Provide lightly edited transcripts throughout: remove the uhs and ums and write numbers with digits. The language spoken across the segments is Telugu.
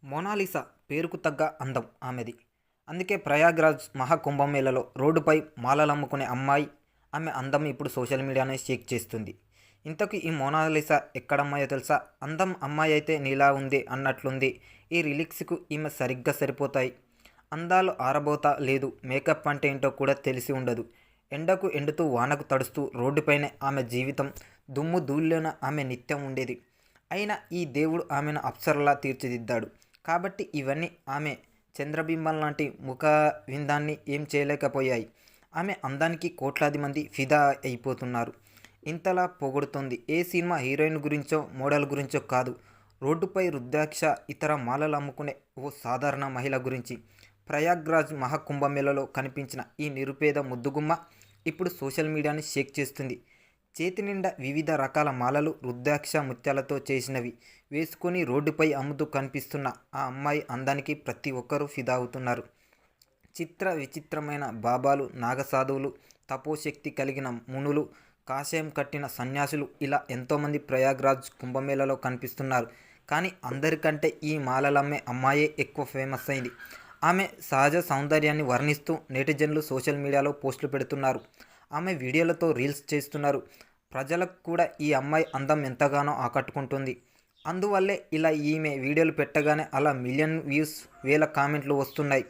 మోనాలిసా పేరుకు తగ్గ అందం ఆమెది. అందుకే ప్రయాగ్రాజ్ మహాకుంభమేళలో రోడ్డుపై మాలలమ్ముకునే అమ్మాయి ఆమె అందం ఇప్పుడు సోషల్ మీడియానే షేక్ చేస్తుంది. ఇంతకీ ఈ మోనాలిసా ఎక్కడమ్మాయో తెలుసా? అందం అమ్మాయి అయితే నీలా ఉంది అన్నట్లుంది. ఈ రిలిక్స్కు ఈమె సరిగ్గా సరిపోతాయి. అందాలు ఆరబోతా లేదు, మేకప్ అంటే ఏంటో కూడా తెలిసి ఉండదు. ఎండకు ఎండుతూ వానకు తడుస్తూ రోడ్డుపైనే ఆమె జీవితం, దుమ్ము ధూళిలోన ఆమె నిత్యం ఉండేది. అయినా ఈ దేవుడు ఆమెను అప్సరలా తీర్చిదిద్దాడు. కాబట్టి ఇవన్నీ ఆమె చంద్రబింబం లాంటి ముఖ విందాన్ని ఏం చేయలేకపోయాయి. ఆమె అందానికి కోట్లాది మంది ఫిదా అయిపోతున్నారు. ఇంతలా పొగుడుతోంది ఏ సినిమా హీరోయిన్ గురించో మోడల్ గురించో కాదు, రోడ్డుపై రుద్రాక్ష ఇతర మాలలు అమ్ముకునే ఓ సాధారణ మహిళ గురించి. ప్రయాగ్రాజ్ మహాకుంభమేళలో కనిపించిన ఈ నిరుపేద ముద్దుగుమ్మ ఇప్పుడు సోషల్ మీడియాని షేక్ చేస్తుంది. చేతి నిండా వివిధ రకాల మాలలు, రుద్రాక్ష ముత్యాలతో చేసినవి వేసుకొని రోడ్డుపై అమ్ముతూ కనిపిస్తున్న ఆ అమ్మాయి అందానికి ప్రతి ఒక్కరూ ఫిదా అవుతున్నారు. చిత్ర విచిత్రమైన బాబాలు, నాగసాధువులు, తపోశక్తి కలిగిన మునులు, కాషాయం కట్టిన సన్యాసులు ఇలా ఎంతోమంది ప్రయాగ్రాజ్ కుంభమేళలో కనిపిస్తున్నారు. కానీ అందరికంటే ఈ మాలలమ్మే అమ్మాయే ఎక్కువ ఫేమస్ అయింది. ఆమె సహజ సౌందర్యాన్ని వర్ణిస్తూ నెటిజన్లు సోషల్ మీడియాలో పోస్టులు పెడుతున్నారు. ఆమె వీడియోలతో రీల్స్ చేస్తున్నారు. ప్రజలకు కూడా ఈ అమ్మాయి అందం ఎంతగానో ఆకట్టుకుంటుంది. అందువల్లే ఇలా ఈమె వీడియోలు పెట్టగానే అలా మిలియన్ వ్యూస్, వేల కామెంట్లు వస్తున్నాయి.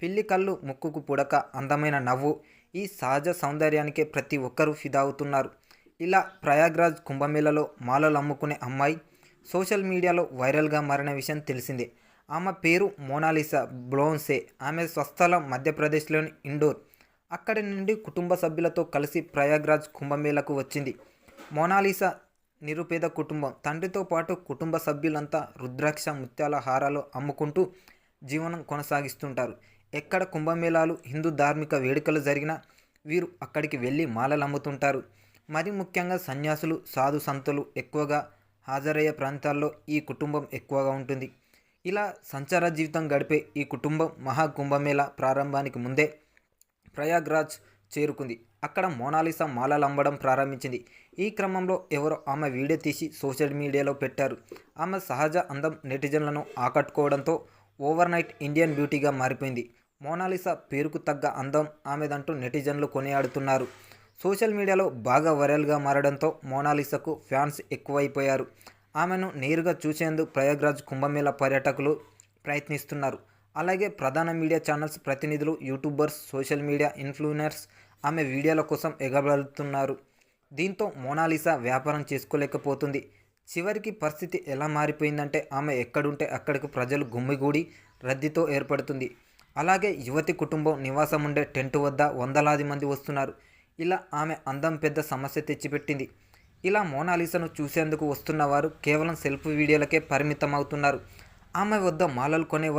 పిల్లి కళ్ళు, ముక్కుకు పుడక, అందమైన నవ్వు, ఈ సహజ సౌందర్యానికే ప్రతి ఒక్కరూ ఫిదా అవుతున్నారు. ఇలా ప్రయాగ్రాజ్ కుంభమేళలో మాలలు అమ్ముకునే అమ్మాయి సోషల్ మీడియాలో వైరల్గా మారిన విషయం తెలిసిందే. ఆమె పేరు మోనాలిసా బ్లోన్సే. ఆమె స్వస్థలం మధ్యప్రదేశ్లోని ఇండోర్. అక్కడి నుండి కుటుంబ సభ్యులతో కలిసి ప్రయాగ్రాజ్ కుంభమేళకు వచ్చింది. మోనాలిసా నిరుపేద కుటుంబం. తండ్రితో పాటు కుటుంబ సభ్యులంతా రుద్రాక్ష, ముత్యాల హారాలు అమ్ముకుంటూ జీవనం కొనసాగిస్తుంటారు. ఎక్కడ కుంభమేళాలు, హిందూ ధార్మిక వేడుకలు జరిగినా వీరు అక్కడికి వెళ్ళి మాలలు అమ్ముతుంటారు. మరి ముఖ్యంగా సన్యాసులు, సాధు సంతులు ఎక్కువగా హాజరయ్యే ప్రాంతాల్లో ఈ కుటుంబం ఎక్కువగా ఉంటుంది. ఇలా సంచార జీవితం గడిపే ఈ కుటుంబం మహాకుంభమేళ ప్రారంభానికి ముందే ప్రయాగ్రాజ్ చేరుకుంది. అక్కడ మోనాలిసా మాలలు అమ్మడం ప్రారంభించింది. ఈ క్రమంలో ఎవరో ఆమె వీడియో తీసి సోషల్ మీడియాలో పెట్టారు. ఆమె సహజ అందం నెటిజన్లను ఆకట్టుకోవడంతో ఓవర్ నైట్ ఇండియన్ బ్యూటీగా మారిపోయింది. మోనాలిసా పేరుకు తగ్గ అందం ఆమెదంటూ నెటిజన్లు కొనియాడుతున్నారు. సోషల్ మీడియాలో బాగా వైరల్గా మారడంతో మోనాలిసాకు ఫ్యాన్స్ ఎక్కువైపోయారు. ఆమెను నేరుగా చూసేందుకు ప్రయాగ్రాజ్ కుంభమేళ పర్యాటకులు ప్రయత్నిస్తున్నారు. అలాగే ప్రధాన మీడియా ఛానల్స్ ప్రతినిధులు, యూట్యూబర్స్, సోషల్ మీడియా ఇన్ఫ్లుయెన్సర్స్ ఆమె వీడియోల కోసం ఎగబడుతున్నారు. దీంతో మోనాలిసా వ్యాపారం చేసుకోలేకపోతుంది. చివరికి పరిస్థితి ఎలా మారిపోయిందంటే ఆమె ఎక్కడుంటే అక్కడికి ప్రజలు గుమ్మిగూడి రద్దీతో ఏర్పడుతుంది. అలాగే యువతి కుటుంబం నివాసం ఉండే టెంట్ వద్ద వందలాది మంది వస్తున్నారు. ఇలా ఆమె అందం పెద్ద సమస్య తెచ్చిపెట్టింది. ఇలా మోనాలిసాను చూసేందుకు వస్తున్న వారు కేవలం సెల్ఫీ వీడియోలకే పరిమితం అవుతున్నారు. ఆమె వద్ద మాలలు కొనేవారు